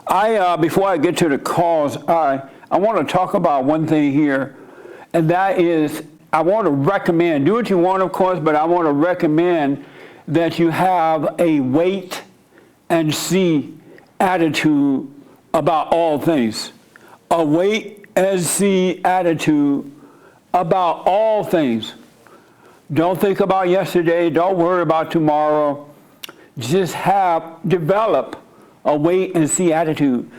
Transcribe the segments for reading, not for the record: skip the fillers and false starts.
Before I get to the cause, I want to talk about one thing here, and that is I want to recommend, do what you want, of course, but I want to recommend that you have a wait and see attitude about all things. A wait and see attitude about all things. Don't think about yesterday. Don't worry about tomorrow. Just develop a wait and see attitude.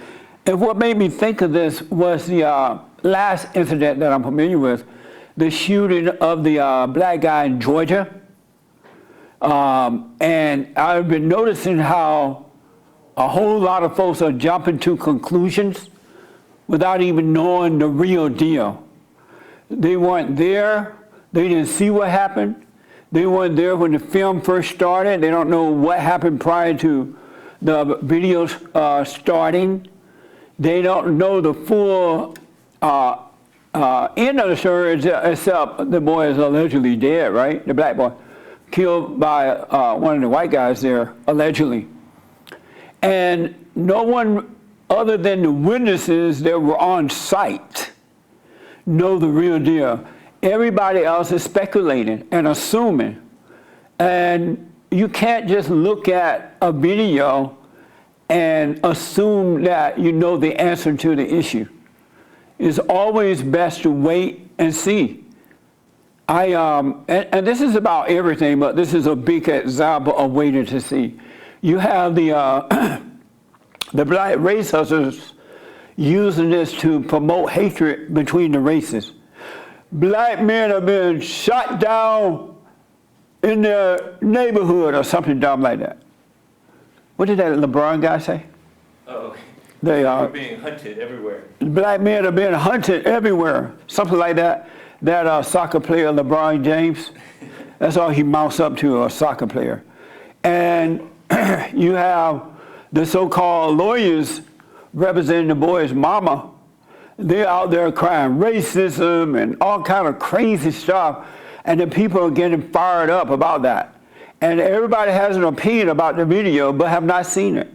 And what made me think of this was the last incident that I'm familiar with, the shooting of the black guy in Georgia. And I've been noticing how a whole lot of folks are jumping to conclusions without even knowing the real deal. They weren't there. They didn't see what happened. They weren't there when the film first started. They don't know what happened prior to the videos starting. They don't know the full end of the story, except the boy is allegedly dead, right? The black boy, killed by one of the white guys there, allegedly. And no one other than the witnesses that were on site know the real deal. Everybody else is speculating and assuming. And you can't just look at a video and assume that you know the answer to the issue. It's always best to wait and see. And this is about everything, but this is a big example of waiting to see. You have the black race hustlers using this to promote hatred between the races. Black men have been shot down in their neighborhood or something dumb like that. What did that LeBron guy say? Oh, they are being hunted everywhere. Black men are being hunted everywhere, something like that. That soccer player, LeBron James, that's all he mounts up to, a soccer player. And you have the so-called lawyers representing the boy's mama. They're out there crying racism and all kind of crazy stuff, and the people are getting fired up about that. And everybody has an opinion about the video, but have not seen it.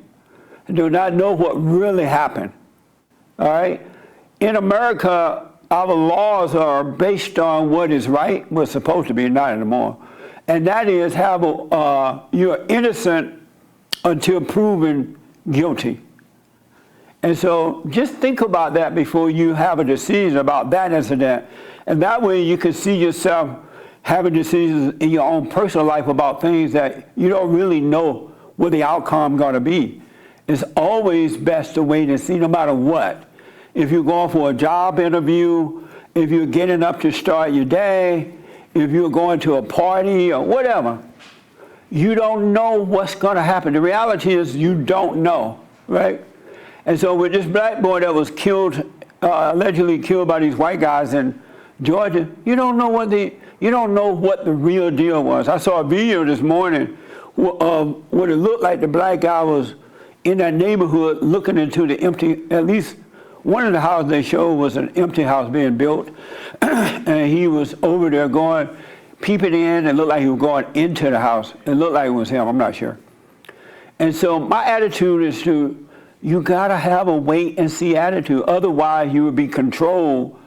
Do not know what really happened. All right? In America, our laws are based on what is right, what's supposed to be, not anymore. And that is you're innocent until proven guilty. And so just think about that before you have a decision about that incident. And that way you can see yourself having decisions in your own personal life about things that you don't really know what the outcome is going to be. It's always best to wait and see no matter what. If you're going for a job interview, if you're getting up to start your day, if you're going to a party or whatever, you don't know what's going to happen. The reality is you don't know, right? And so with this black boy that was killed, allegedly killed by these white guys in Georgia, you don't know what the real deal was. I saw a video this morning of what it looked like the black guy was in that neighborhood looking into the empty, at least one of the houses they showed was an empty house being built. And he was over there peeping in, and looked like he was going into the house. It looked like it was him, I'm not sure. And so my attitude is you gotta have a wait and see attitude. Otherwise you will be controlled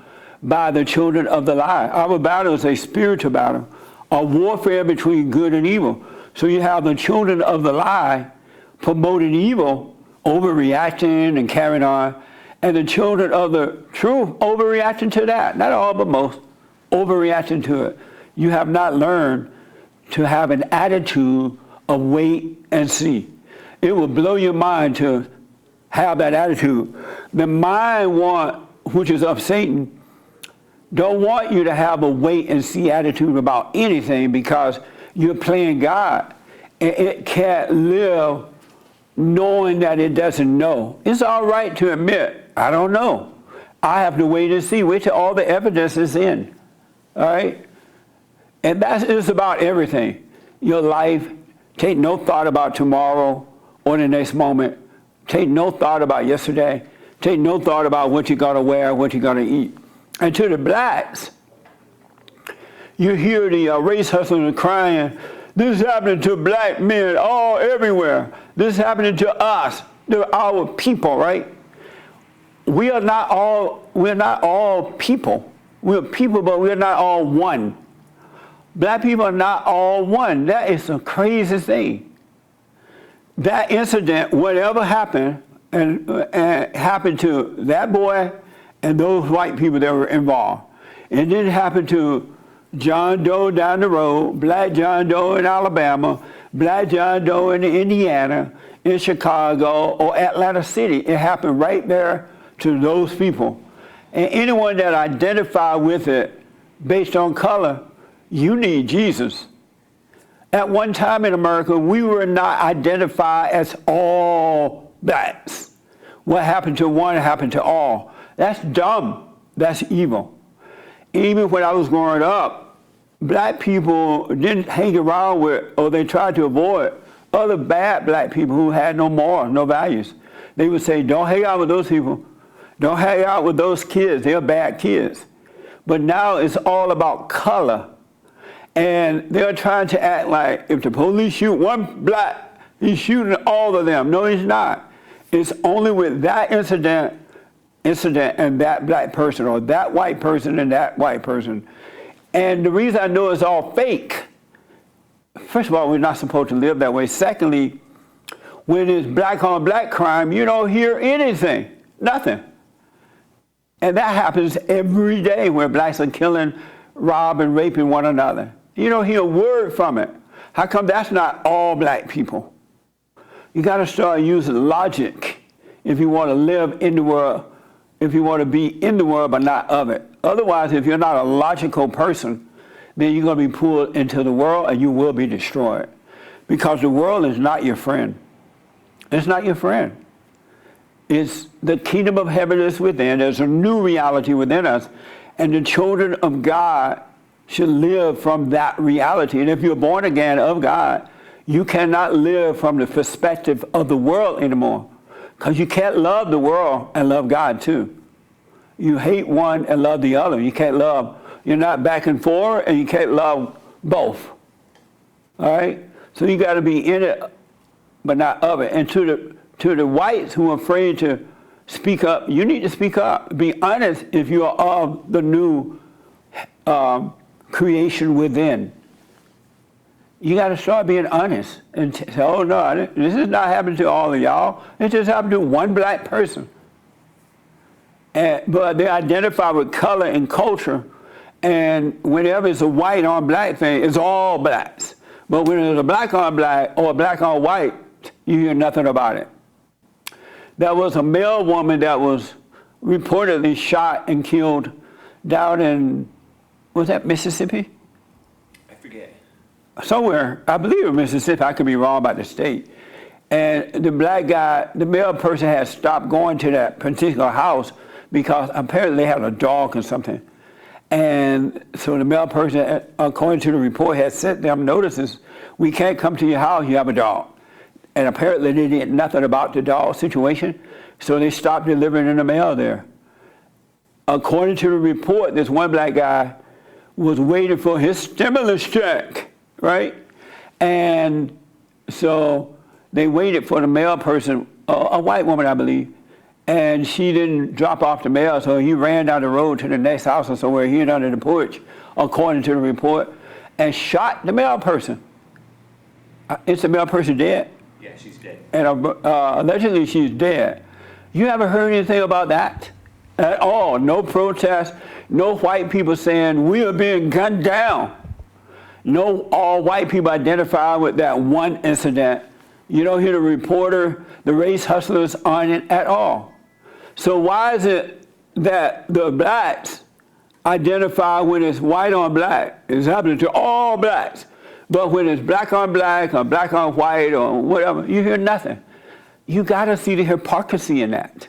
by the children of the lie. Our battle is a spiritual battle, a warfare between good and evil. So you have the children of the lie promoting evil, overreacting and carrying on, and the children of the truth overreacting to that. Not all, but most, overreacting to it. You have not learned to have an attitude of wait and see. It will blow your mind to have that attitude. The mind which is of Satan, don't want you to have a wait and see attitude about anything because you're playing God. And it can't live knowing that it doesn't know. It's all right to admit, I don't know. I have to wait and see. Wait till all the evidence is in. All right? And it's about everything. Your life, take no thought about tomorrow or the next moment. Take no thought about yesterday. Take no thought about what you're going to wear, what you're going to eat. And to the blacks, you hear the race hustlers crying, this is happening to black men all everywhere. This is happening to us. They're our people, right? We're not all people. We're people, but we're not all one. Black people are not all one. That is the craziest thing. That incident, whatever happened, and happened to that boy and those white people that were involved. It didn't happen to John Doe down the road, Black John Doe in Alabama, Black John Doe in Indiana, in Chicago, or Atlanta City. It happened right there to those people. And anyone that identify with it based on color, you need Jesus. At one time in America, we were not identified as all blacks. What happened to one happened to all. That's dumb. That's evil. Even when I was growing up, black people didn't hang around with, or they tried to avoid, other bad black people who had no morals, no values. They would say, don't hang out with those people. Don't hang out with those kids. They're bad kids. But now it's all about color. And they're trying to act like if the police shoot one black, he's shooting all of them. No, he's not. It's only with that incident and that black person, or that white person and that white person. And the reason I know it's all fake, first of all, we're not supposed to live that way. Secondly, when it's black on black crime, you don't hear anything, nothing. And that happens every day where blacks are killing, robbing, raping one another. You don't hear a word from it. How come that's not all black people? You got to start using logic if you want to live in the world, if you want to be in the world but not of it. Otherwise, if you're not a logical person, then you're going to be pulled into the world and you will be destroyed. Because the world is not your friend. It's not your friend. It's the kingdom of heaven is within. There's a new reality within us. And the children of God should live from that reality. And if you're born again of God, you cannot live from the perspective of the world anymore. Because you can't love the world and love God too. You hate one and love the other. You can't love, you're not back and forth, and you can't love both. All right? So you got to be in it, but not of it. And to the whites who are afraid to speak up, you need to speak up. Be honest if you are of the new creation within. You got to start being honest and say, oh no, this is not happening to all of y'all. It just happened to one black person. But they identify with color and culture, and whenever it's a white on black thing, it's all blacks. But when it's a black on black or a black on white, you hear nothing about it. There was a male woman that was reportedly shot and killed down in, was that Mississippi? I forget. Somewhere, I believe in Mississippi, I could be wrong about the state. And the black guy, the male person had stopped going to that particular house because apparently they had a dog or something. And so the male person, according to the report, had sent them notices, we can't come to your house, you have a dog. And apparently they did nothing about the dog situation, so they stopped delivering in the mail there. According to the report, this one black guy was waiting for his stimulus check, right? And so they waited for the male person, a white woman, I believe, and she didn't drop off the mail, so he ran down the road to the next house or somewhere, hid under the porch, according to the report, and shot the male person. Is the male person dead? Yeah, she's dead. And allegedly she's dead. You haven't heard anything about that at all? No protest, no white people saying we are being gunned down. No all white people identify with that one incident. You don't hear the reporter, the race hustlers on it at all. So why is it that the blacks identify when it's white on black? It's happening to all blacks. But when it's black on black or black on white or whatever, you hear nothing. You got to see the hypocrisy in that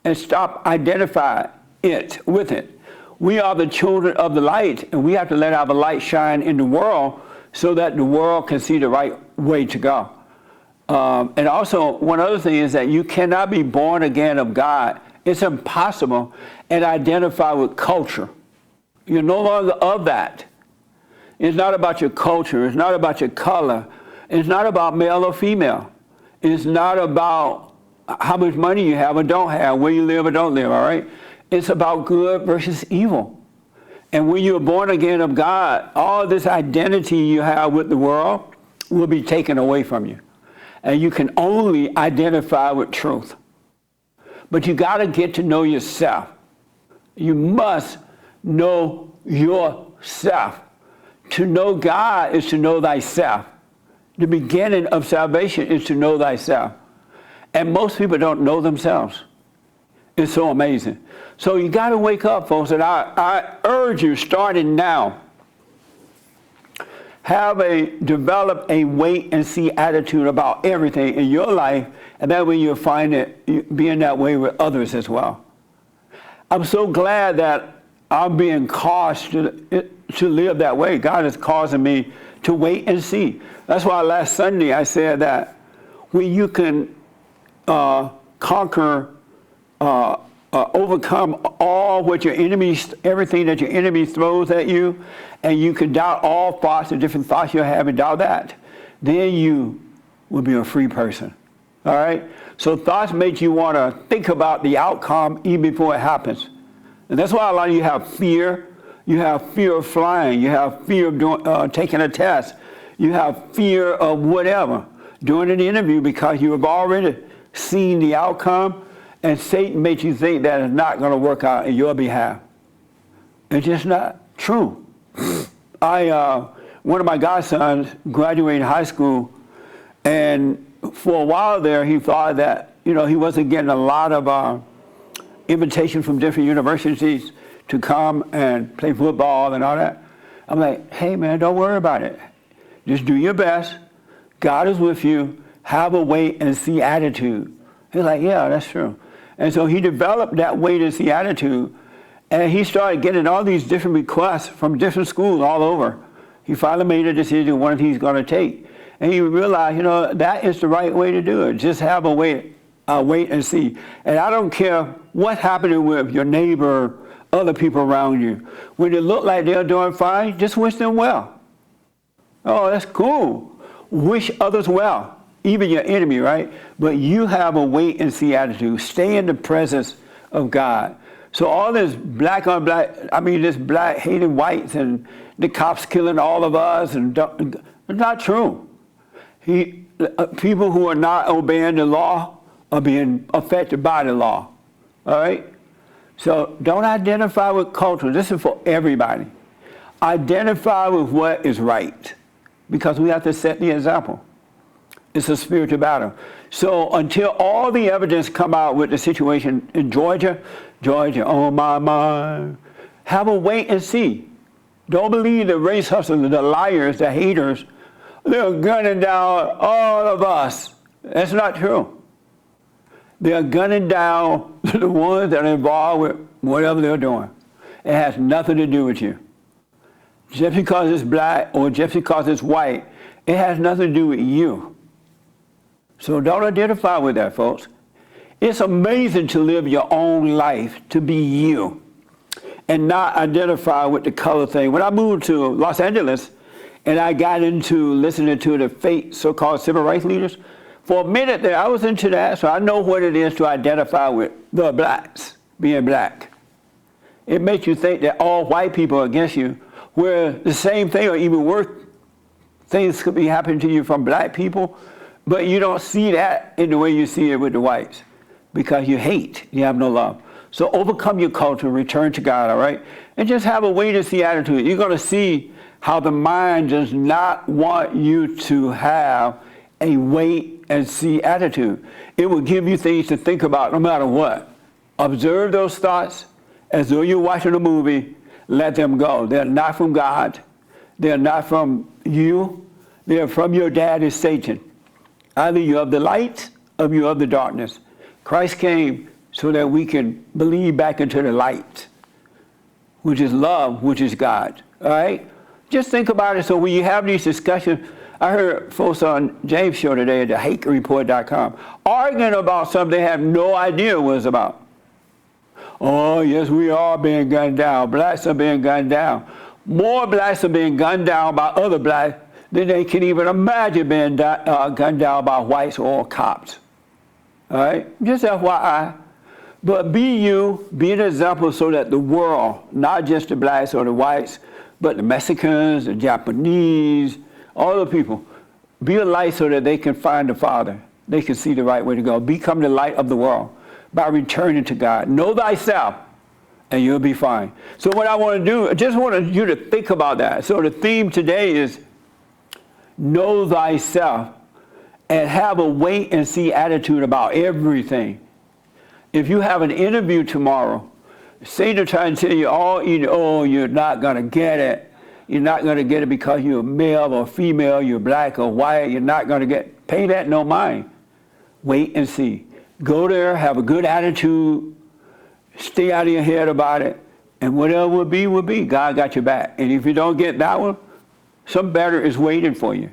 and stop identifying it with it. We are the children of the light, and we have to let our light shine in the world so that the world can see the right way to go. And also, one other thing is that you cannot be born again of God. It's impossible and identify with culture. You're no longer of that. It's not about your culture. It's not about your color. It's not about male or female. It's not about how much money you have or don't have, where you live or don't live, all right? It's about good versus evil. And when you're born again of God, all this identity you have with the world will be taken away from you. And you can only identify with truth. But you got to get to know yourself. You must know yourself. To know God is to know thyself. The beginning of salvation is to know thyself. And most people don't know themselves. It's so amazing. So you got to wake up, folks, and I urge you, starting now, develop a wait and see attitude about everything in your life, and that way you'll find it being that way with others as well. I'm so glad that I'm being caused to live that way. God is causing me to wait and see. That's why last Sunday I said that when you can overcome all what your enemies, everything that your enemy throws at you, and you can doubt all thoughts, the different thoughts you have, and doubt that, then you will be a free person. All right? So thoughts make you want to think about the outcome even before it happens. And that's why a lot of you have fear. You have fear of flying. You have fear of taking a test. You have fear of whatever, doing an interview, because you have already seen the outcome, and Satan makes you think that it's not going to work out in your behalf. It's just not true. One of my godsons graduated high school, and for a while there, he thought that, he wasn't getting a lot of invitations from different universities to come and play football and all that. I'm like, hey man, don't worry about it. Just do your best. God is with you. Have a wait and see attitude. He's like, yeah, that's true. And so he developed that wait and see attitude, and he started getting all these different requests from different schools all over. He finally made a decision what he's going to take. And he realized, that is the right way to do it. Just have a wait and see. And I don't care what's happening with your neighbor, other people around you. When it look like they're doing fine, just wish them well. Oh, that's cool. Wish others well. Even your enemy, right? But you have a wait and see attitude. Stay in the presence of God. So all this black on black, this black hating whites and the cops killing all of us, and it's not true. People who are not obeying the law are being affected by the law. All right? So don't identify with culture. This is for everybody. Identify with what is right, because we have to set the example. It's a spiritual battle. So until all the evidence come out with the situation in Georgia, oh my, have a wait and see. Don't believe the race hustlers, the liars, the haters. They're gunning down all of us. That's not true. They're gunning down the ones that are involved with whatever they're doing. It has nothing to do with you. Just because it's black or just because it's white, it has nothing to do with you. So don't identify with that, folks. It's amazing to live your own life, to be you, and not identify with the color thing. When I moved to Los Angeles, and I got into listening to the fake so-called civil rights leaders, for a minute there, I was into that, so I know what it is to identify with the blacks, being black. It makes you think that all white people are against you, where the same thing or even worse things could be happening to you from black people, but you don't see that in the way you see it with the whites, because you hate, you have no love. So overcome your culture, return to God, all right? And just have a wait and see attitude. You're going to see how the mind does not want you to have a wait and see attitude. It will give you things to think about no matter what. Observe those thoughts as though you're watching a movie. Let them go. They're not from God. They're not from you. They're from your daddy, Satan. Either you're of the light or you're of the darkness. Christ came so that we can believe back into the light, which is love, which is God. All right? Just think about it. So when you have these discussions, I heard folks on James' show today at thehakereport.com arguing about something they have no idea what it's about. Oh, yes, we are being gunned down. Blacks are being gunned down. More blacks are being gunned down by other blacks than they can even imagine being gunned down by whites or cops. All right? Just FYI. But be you, be an example so that the world, not just the blacks or the whites, but the Mexicans, the Japanese, all the people, be a light so that they can find the Father. They can see the right way to go. Become the light of the world by returning to God. Know thyself, and you'll be fine. So what I want to do, I just want you to think about that. So the theme today is know thyself and have a wait and see attitude about everything. If you have an interview tomorrow, Satan trying to tell you oh, you're not going to get it. You're not going to get it because you're male or female, you're black or white. You're not going to get, pay that no mind. Wait and see. Go there, have a good attitude, stay out of your head about it, and whatever will be, will be. God got your back. And if you don't get that one, some better is waiting for you.